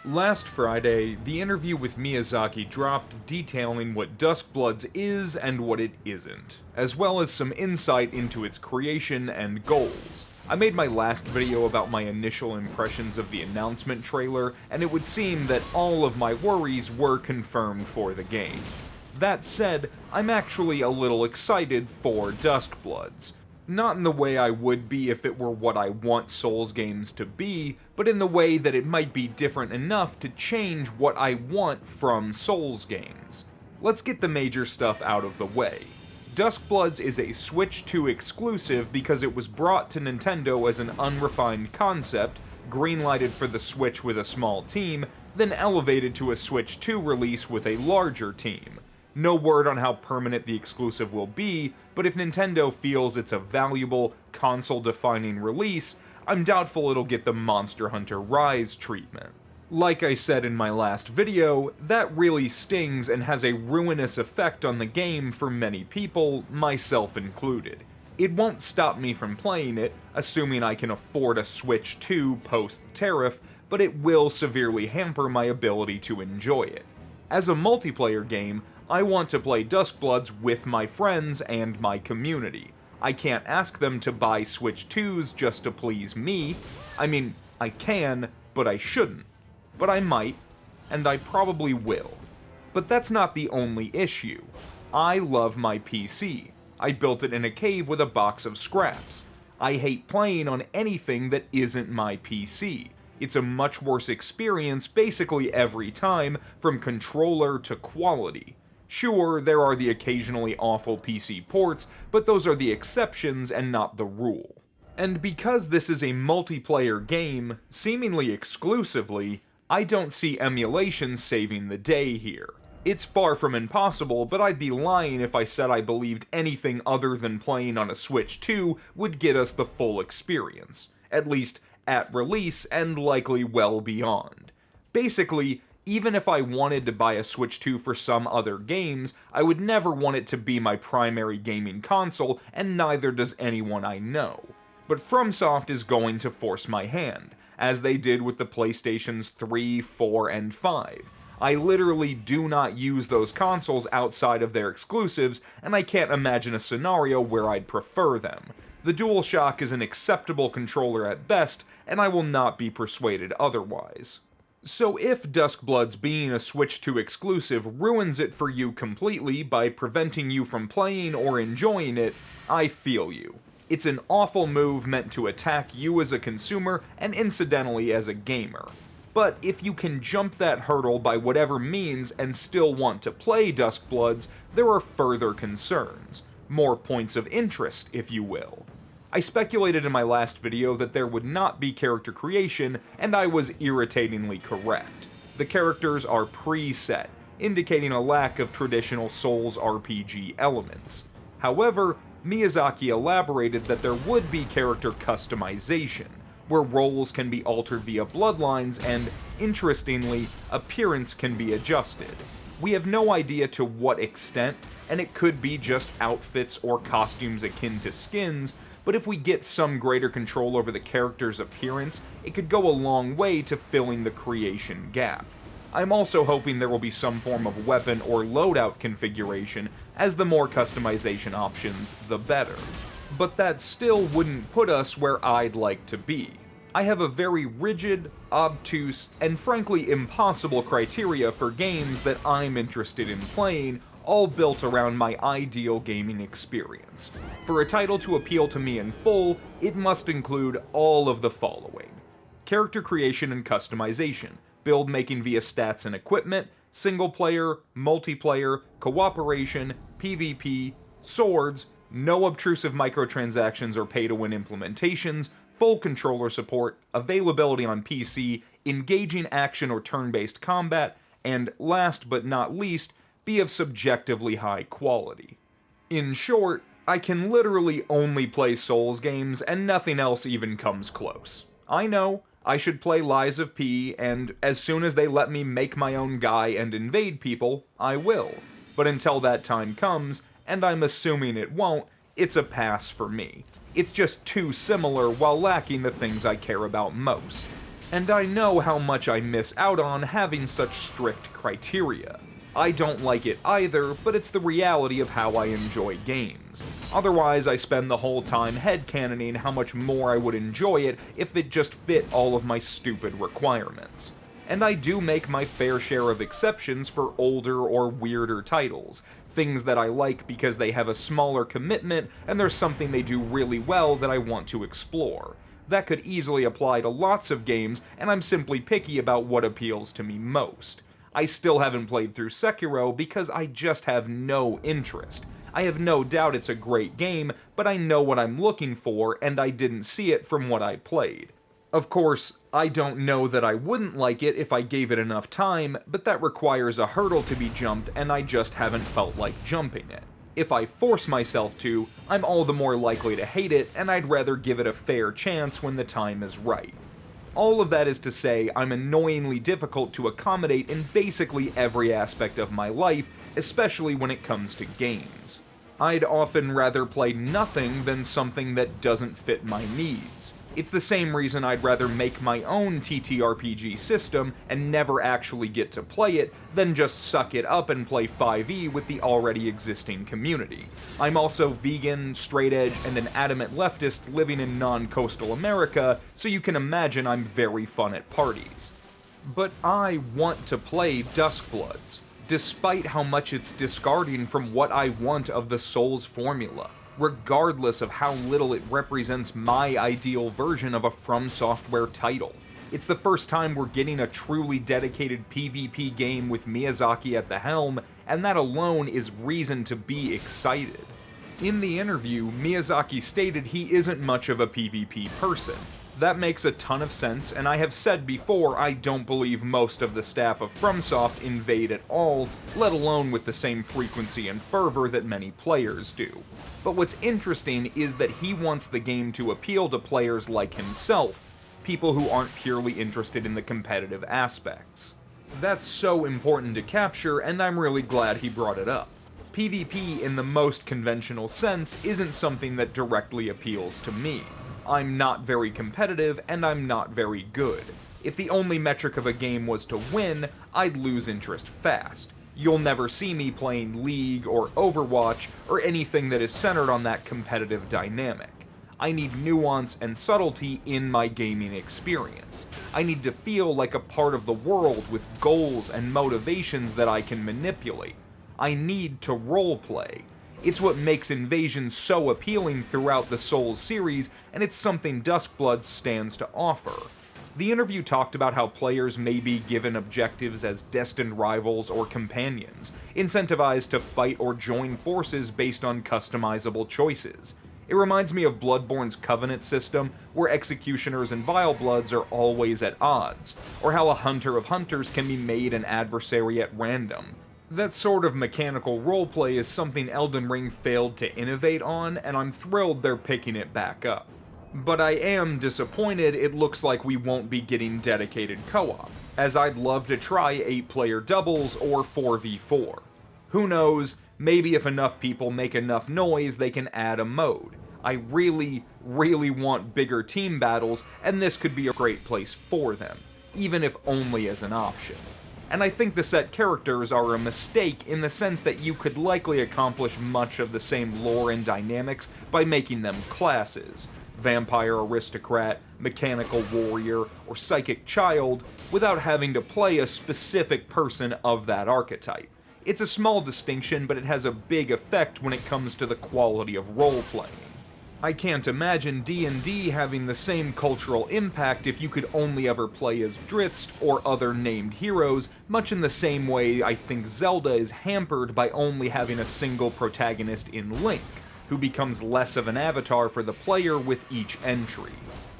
Last Friday, the interview with Miyazaki dropped detailing what Duskbloods is and what it isn't, as well as some insight into its creation and goals. I made my last video about my initial impressions of the announcement trailer, and it would seem that all of my worries were confirmed for the game. That said, I'm actually a little excited for Duskbloods. Not in the way I would be if it were what I want Souls games to be, but in the way that it might be different enough to change what I want from Souls games. Let's get the major stuff out of the way. Duskbloods is a Switch 2 exclusive because it was brought to Nintendo as an unrefined concept, greenlighted for the Switch with a small team, then elevated to a Switch 2 release with a larger team. No word on how permanent the exclusive will be, but if Nintendo feels it's a valuable, console-defining release, I'm doubtful it'll get the Monster Hunter Rise treatment. Like I said in my last video, that really stings and has a ruinous effect on the game for many people, myself included. It won't stop me from playing it, assuming I can afford a Switch 2 post-tariff, but it will severely hamper my ability to enjoy it. As a multiplayer game, I want to play Duskbloods with my friends and my community. I can't ask them to buy Switch 2s just to please me. I mean, I can, but I shouldn't. But I might, and I probably will. But that's not the only issue. I love my PC. I built it in a cave with a box of scraps. I hate playing on anything that isn't my PC. It's a much worse experience basically every time, from controller to quality. Sure, there are the occasionally awful PC ports, but those are the exceptions and not the rule. And because this is a multiplayer game, seemingly exclusively, I don't see emulation saving the day here. It's far from impossible, but I'd be lying if I said I believed anything other than playing on a Switch 2 would get us the full experience. At least, at release, and likely well beyond. Basically, even if I wanted to buy a Switch 2 for some other games, I would never want it to be my primary gaming console, and neither does anyone I know. But FromSoft is going to force my hand, as they did with the PlayStations 3, 4, and 5. I literally do not use those consoles outside of their exclusives, and I can't imagine a scenario where I'd prefer them. The DualShock is an acceptable controller at best, and I will not be persuaded otherwise. So if Duskbloods being a Switch 2 exclusive ruins it for you completely by preventing you from playing or enjoying it, I feel you. It's an awful move meant to attack you as a consumer and incidentally as a gamer. But if you can jump that hurdle by whatever means and still want to play Duskbloods, there are further concerns. More points of interest, if you will. I speculated in my last video that there would not be character creation, and I was irritatingly correct. The characters are preset, indicating a lack of traditional Souls RPG elements. However, Miyazaki elaborated that there would be character customization, where roles can be altered via bloodlines and, interestingly, appearance can be adjusted. We have no idea to what extent, and it could be just outfits or costumes akin to skins, but if we get some greater control over the character's appearance, it could go a long way to filling the creation gap. I'm also hoping there will be some form of weapon or loadout configuration, as the more customization options, the better. But that still wouldn't put us where I'd like to be. I have a very rigid, obtuse, and frankly impossible criteria for games that I'm interested in playing, all built around my ideal gaming experience. For a title to appeal to me in full, it must include all of the following: character creation and customization, build making via stats and equipment, single player, multiplayer, cooperation, PvP, swords, no obtrusive microtransactions or pay-to-win implementations, full controller support, availability on PC, engaging action or turn-based combat, and last but not least, be of subjectively high quality. In short, I can literally only play Souls games and nothing else even comes close. I know, I should play Lies of P, and as soon as they let me make my own guy and invade people, I will. But until that time comes, and I'm assuming it won't, it's a pass for me. It's just too similar while lacking the things I care about most. And I know how much I miss out on having such strict criteria. I don't like it either, but it's the reality of how I enjoy games. Otherwise, I spend the whole time headcanoning how much more I would enjoy it if it just fit all of my stupid requirements. And I do make my fair share of exceptions for older or weirder titles, things that I like because they have a smaller commitment and there's something they do really well that I want to explore. That could easily apply to lots of games, and I'm simply picky about what appeals to me most. I still haven't played through Sekiro because I just have no interest. I have no doubt it's a great game, but I know what I'm looking for, and I didn't see it from what I played. Of course, I don't know that I wouldn't like it if I gave it enough time, but that requires a hurdle to be jumped, and I just haven't felt like jumping it. If I force myself to, I'm all the more likely to hate it, and I'd rather give it a fair chance when the time is right. All of that is to say, I'm annoyingly difficult to accommodate in basically every aspect of my life, especially when it comes to games. I'd often rather play nothing than something that doesn't fit my needs. It's the same reason I'd rather make my own TTRPG system and never actually get to play it than just suck it up and play 5e with the already existing community. I'm also vegan, straight edge, and an adamant leftist living in non-coastal America, so you can imagine I'm very fun at parties. But I want to play Duskbloods, despite how much it's discarding from what I want of the Souls formula, regardless of how little it represents my ideal version of a From Software title. It's the first time we're getting a truly dedicated PvP game with Miyazaki at the helm, and that alone is reason to be excited. In the interview, Miyazaki stated he isn't much of a PvP person. That makes a ton of sense, and I have said before I don't believe most of the staff of FromSoft invade at all, let alone with the same frequency and fervor that many players do. But what's interesting is that he wants the game to appeal to players like himself, people who aren't purely interested in the competitive aspects. That's so important to capture, and I'm really glad he brought it up. PvP in the most conventional sense isn't something that directly appeals to me. I'm not very competitive, and I'm not very good. If the only metric of a game was to win, I'd lose interest fast. You'll never see me playing League or Overwatch or anything that is centered on that competitive dynamic. I need nuance and subtlety in my gaming experience. I need to feel like a part of the world with goals and motivations that I can manipulate. I need to roleplay. It's what makes Invasion so appealing throughout the Souls series, and it's something Duskbloods stands to offer. The interview talked about how players may be given objectives as destined rivals or companions, incentivized to fight or join forces based on customizable choices. It reminds me of Bloodborne's Covenant system, where executioners and vile bloods are always at odds, or how a hunter of hunters can be made an adversary at random. That sort of mechanical roleplay is something Elden Ring failed to innovate on, and I'm thrilled they're picking it back up. But I am disappointed it looks like we won't be getting dedicated co-op, as I'd love to try 8-player doubles or 4v4. Who knows, maybe if enough people make enough noise they can add a mode. I really, really want bigger team battles, and this could be a great place for them, even if only as an option. And I think the set characters are a mistake in the sense that you could likely accomplish much of the same lore and dynamics by making them classes. Vampire Aristocrat, Mechanical Warrior, or Psychic Child, without having to play a specific person of that archetype. It's a small distinction, but it has a big effect when it comes to the quality of role-playing. I can't imagine D&D having the same cultural impact if you could only ever play as Drizzt or other named heroes, much in the same way I think Zelda is hampered by only having a single protagonist in Link, who becomes less of an avatar for the player with each entry.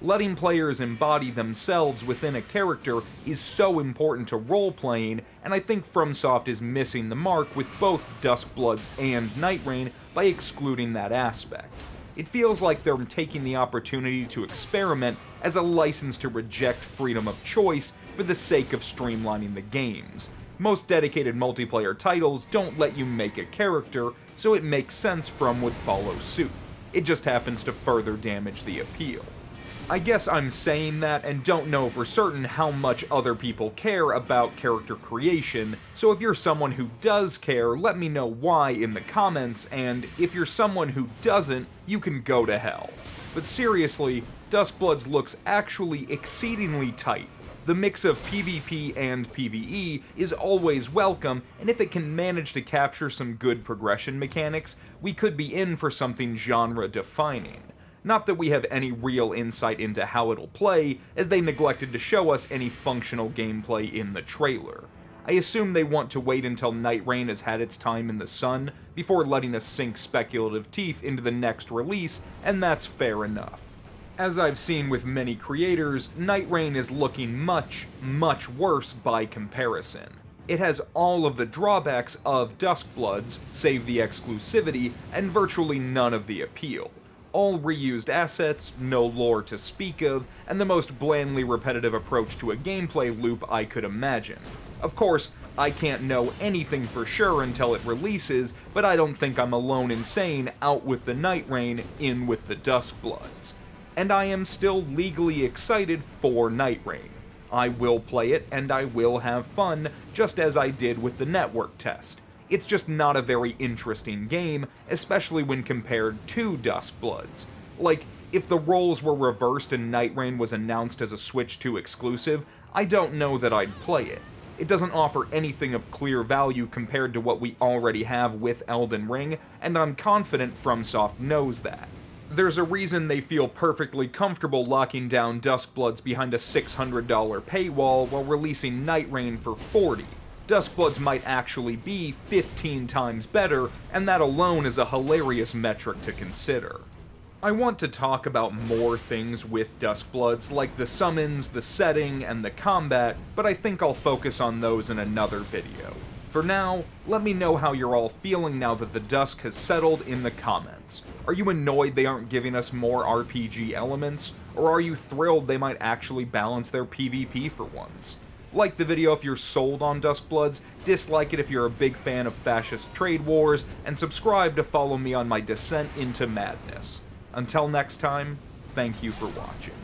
Letting players embody themselves within a character is so important to role-playing, and I think FromSoft is missing the mark with both Duskbloods and Night Rain by excluding that aspect. It feels like they're taking the opportunity to experiment as a license to reject freedom of choice for the sake of streamlining the games. Most dedicated multiplayer titles don't let you make a character, so it makes sense From would follow suit. It just happens to further damage the appeal. I guess I'm saying that and don't know for certain how much other people care about character creation, so if you're someone who does care, let me know why in the comments, and if you're someone who doesn't, you can go to hell. But seriously, Duskbloods looks actually exceedingly tight. The mix of PvP and PvE is always welcome, and if it can manage to capture some good progression mechanics, we could be in for something genre-defining. Not that we have any real insight into how it'll play, as they neglected to show us any functional gameplay in the trailer. I assume they want to wait until Night Rain has had its time in the sun before letting us sink speculative teeth into the next release, and that's fair enough. As I've seen with many creators, Night Rain is looking much, much worse by comparison. It has all of the drawbacks of Duskbloods, save the exclusivity, and virtually none of the appeal. All reused assets, no lore to speak of, and the most blandly repetitive approach to a gameplay loop I could imagine. Of course, I can't know anything for sure until it releases, but I don't think I'm alone in saying out with the Night Rain, in with the Duskbloods. And I am still legally excited for Night Rain. I will play it, and I will have fun, just as I did with the network test. It's just not a very interesting game, especially when compared to Duskbloods. Like, if the roles were reversed and Night Rain was announced as a Switch 2 exclusive, I don't know that I'd play it. It doesn't offer anything of clear value compared to what we already have with Elden Ring, and I'm confident FromSoft knows that. There's a reason they feel perfectly comfortable locking down Duskbloods behind a $600 paywall while releasing Night Rain for $40. Duskbloods might actually be 15 times better, and that alone is a hilarious metric to consider. I want to talk about more things with Duskbloods, like the summons, the setting, and the combat, but I think I'll focus on those in another video. For now, let me know how you're all feeling now that the dusk has settled in the comments. Are you annoyed they aren't giving us more RPG elements, or are you thrilled they might actually balance their PvP for once? Like the video if you're sold on Duskbloods, dislike it if you're a big fan of fascist trade wars, and subscribe to follow me on my descent into madness. Until next time, thank you for watching.